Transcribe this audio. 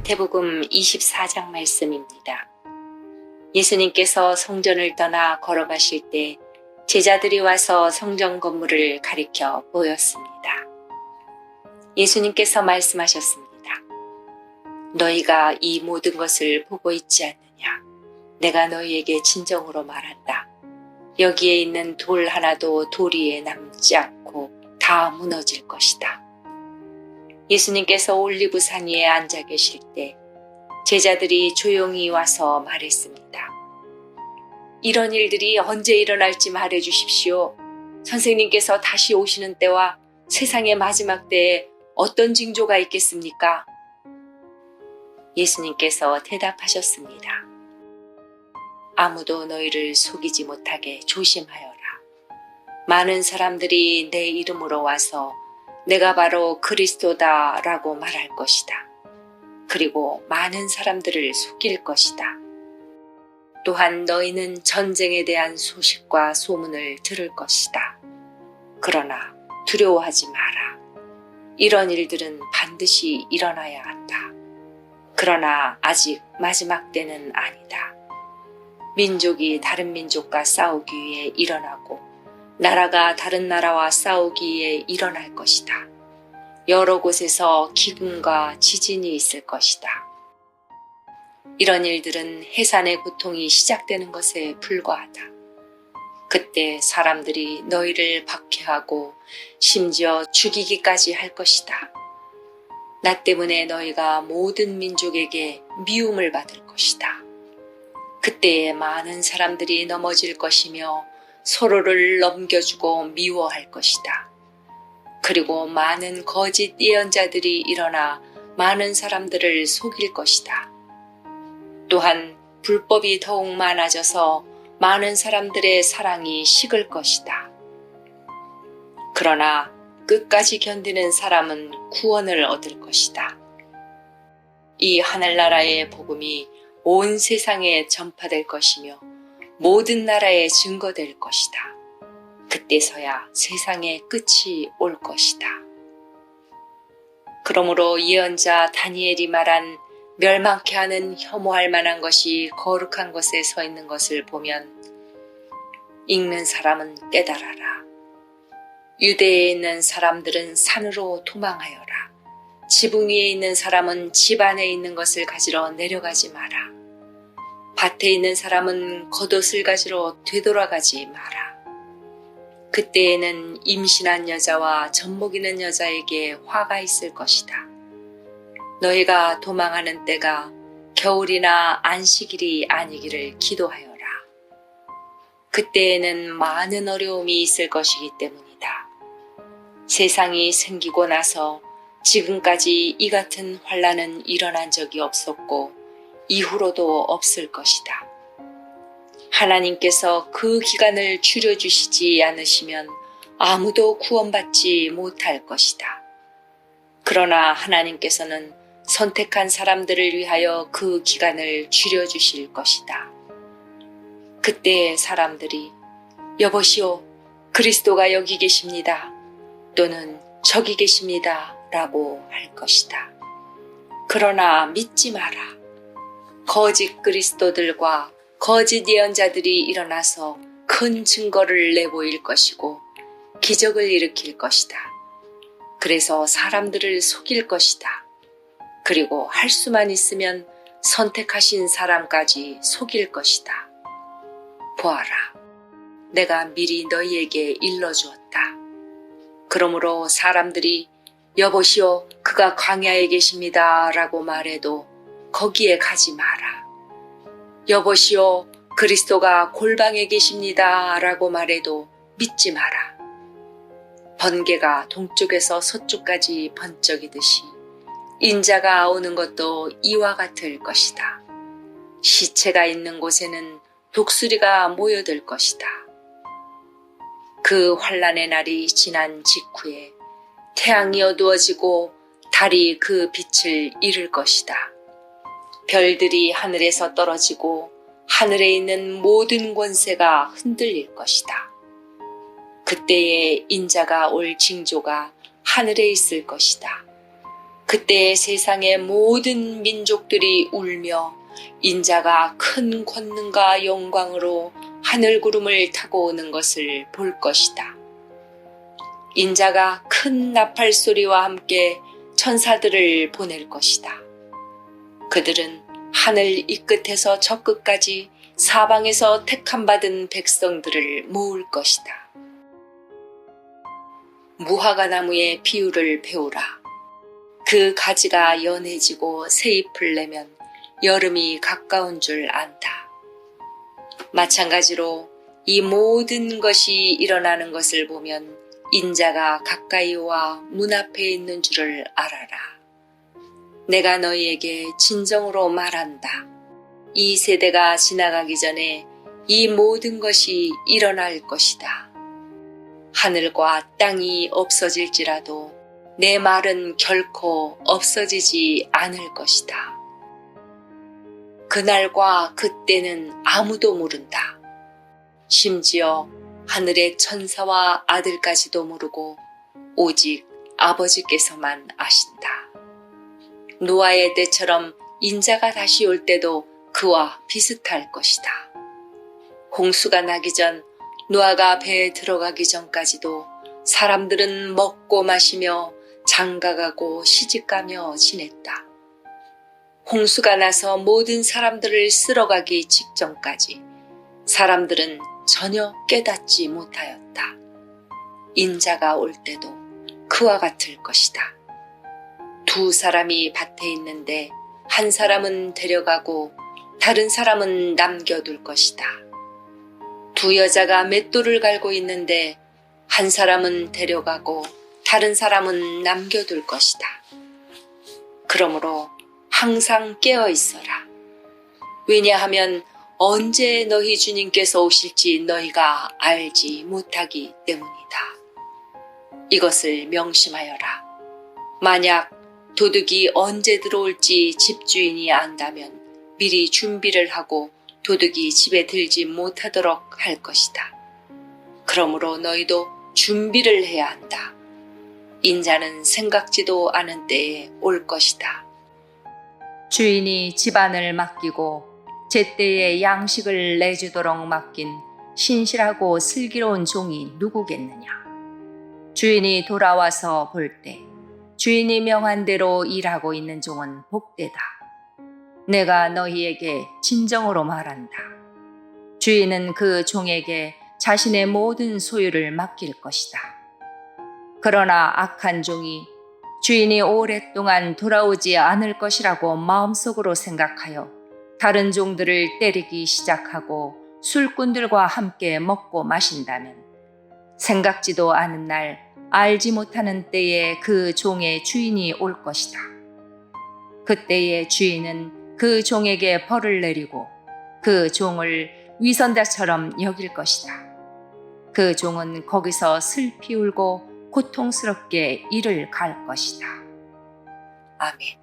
마태복음 24장 말씀입니다. 예수님께서 성전을 떠나 걸어가실 때 제자들이 와서 성전 건물을 가리켜 보였습니다. 예수님께서 말씀하셨습니다. 너희가 이 모든 것을 보고 있지 않느냐? 내가 너희에게 진정으로 말한다. 여기에 있는 돌 하나도 돌 위에 남지 않고 다 무너질 것이다. 예수님께서 올리브산 위에 앉아 계실 때 제자들이 조용히 와서 말했습니다. 이런 일들이 언제 일어날지 말해 주십시오. 선생님께서 다시 오시는 때와 세상의 마지막 때에 어떤 징조가 있겠습니까? 예수님께서 대답하셨습니다. 아무도 너희를 속이지 못하게 조심하여라. 많은 사람들이 내 이름으로 와서 내가 바로 그리스도다라고 말할 것이다. 그리고 많은 사람들을 속일 것이다. 또한 너희는 전쟁에 대한 소식과 소문을 들을 것이다. 그러나 두려워하지 마라. 이런 일들은 반드시 일어나야 한다. 그러나 아직 마지막 때는 아니다. 민족이 다른 민족과 싸우기 위해 일어나고 나라가 다른 나라와 싸우기 위해 일어날 것이다. 여러 곳에서 기근과 지진이 있을 것이다. 이런 일들은 해산의 고통이 시작되는 것에 불과하다. 그때 사람들이 너희를 박해하고 심지어 죽이기까지 할 것이다. 나 때문에 너희가 모든 민족에게 미움을 받을 것이다. 그때에 많은 사람들이 넘어질 것이며 서로를 넘겨주고 미워할 것이다. 그리고 많은 거짓 예언자들이 일어나 많은 사람들을 속일 것이다. 또한 불법이 더욱 많아져서 많은 사람들의 사랑이 식을 것이다. 그러나 끝까지 견디는 사람은 구원을 얻을 것이다. 이 하늘나라의 복음이 온 세상에 전파될 것이며 모든 나라에 증거될 것이다. 그때서야 세상의 끝이 올 것이다. 그러므로 예언자 다니엘이 말한 멸망케 하는 혐오할 만한 것이 거룩한 곳에 서 있는 것을 보면 읽는 사람은 깨달아라. 유대에 있는 사람들은 산으로 도망하여라. 지붕 위에 있는 사람은 집 안에 있는 것을 가지러 내려가지 마라. 밭에 있는 사람은 겉옷을 가지러 되돌아가지 마라. 그때에는 임신한 여자와 젖먹이는 여자에게 화가 있을 것이다. 너희가 도망하는 때가 겨울이나 안식일이 아니기를 기도하여라. 그때에는 많은 어려움이 있을 것이기 때문이다. 세상이 생기고 나서 지금까지 이 같은 환난은 일어난 적이 없었고 이후로도 없을 것이다. 하나님께서 그 기간을 줄여주시지 않으시면 아무도 구원받지 못할 것이다. 그러나 하나님께서는 선택한 사람들을 위하여 그 기간을 줄여주실 것이다. 그때 사람들이 여보시오, 그리스도가 여기 계십니다. 또는 저기 계십니다. 라고 할 것이다. 그러나 믿지 마라. 거짓 그리스도들과 거짓 예언자들이 일어나서 큰 증거를 내보일 것이고 기적을 일으킬 것이다. 그래서 사람들을 속일 것이다. 그리고 할 수만 있으면 선택하신 사람까지 속일 것이다. 보아라, 내가 미리 너희에게 일러주었다. 그러므로 사람들이 여보시오, 그가 광야에 계십니다. 라고 말해도 거기에 가지 마라. 여보시오, 그리스도가 골방에 계십니다. 라고 말해도 믿지 마라. 번개가 동쪽에서 서쪽까지 번쩍이듯이 인자가 오는 것도 이와 같을 것이다. 시체가 있는 곳에는 독수리가 모여들 것이다. 그 환난의 날이 지난 직후에 태양이 어두워지고 달이 그 빛을 잃을 것이다. 별들이 하늘에서 떨어지고 하늘에 있는 모든 권세가 흔들릴 것이다. 그때에 인자가 올 징조가 하늘에 있을 것이다. 그때 세상의 모든 민족들이 울며 인자가 큰 권능과 영광으로 하늘 구름을 타고 오는 것을 볼 것이다. 인자가 큰 나팔 소리와 함께 천사들을 보낼 것이다. 그들은 하늘 이 끝에서 저 끝까지 사방에서 택함받은 백성들을 모을 것이다. 무화과 나무의 비유를 배우라. 그 가지가 연해지고 새 잎을 내면 여름이 가까운 줄 안다. 마찬가지로 이 모든 것이 일어나는 것을 보면 인자가 가까이 와 문 앞에 있는 줄을 알아라. 내가 너희에게 진정으로 말한다. 이 세대가 지나가기 전에 이 모든 것이 일어날 것이다. 하늘과 땅이 없어질지라도 내 말은 결코 없어지지 않을 것이다. 그날과 그때는 아무도 모른다. 심지어 하늘의 천사와 아들까지도 모르고 오직 아버지께서만 아신다. 노아의 때처럼 인자가 다시 올 때도 그와 비슷할 것이다. 홍수가 나기 전 노아가 배에 들어가기 전까지도 사람들은 먹고 마시며 장가가고 시집가며 지냈다. 홍수가 나서 모든 사람들을 쓸어가기 직전까지 사람들은 전혀 깨닫지 못하였다. 인자가 올 때도 그와 같을 것이다. 두 사람이 밭에 있는데 한 사람은 데려가고 다른 사람은 남겨둘 것이다. 두 여자가 맷돌을 갈고 있는데 한 사람은 데려가고 다른 사람은 남겨둘 것이다. 그러므로 항상 깨어 있어라. 왜냐하면 언제 너희 주님께서 오실지 너희가 알지 못하기 때문이다. 이것을 명심하여라. 만약 도둑이 언제 들어올지 집주인이 안다면 미리 준비를 하고 도둑이 집에 들지 못하도록 할 것이다. 그러므로 너희도 준비를 해야 한다. 인자는 생각지도 않은 때에 올 것이다. 주인이 집안을 맡기고 제때에 양식을 내주도록 맡긴 신실하고 슬기로운 종이 누구겠느냐. 주인이 돌아와서 볼 때 주인이 명한 대로 일하고 있는 종은 복되다. 내가 너희에게 진정으로 말한다. 주인은 그 종에게 자신의 모든 소유를 맡길 것이다. 그러나 악한 종이 주인이 오랫동안 돌아오지 않을 것이라고 마음속으로 생각하여 다른 종들을 때리기 시작하고 술꾼들과 함께 먹고 마신다면 생각지도 않은 날 알지 못하는 때에 그 종의 주인이 올 것이다. 그때의 주인은 그 종에게 벌을 내리고 그 종을 위선자처럼 여길 것이다. 그 종은 거기서 슬피 울고 고통스럽게 이를 갈 것이다. 아멘.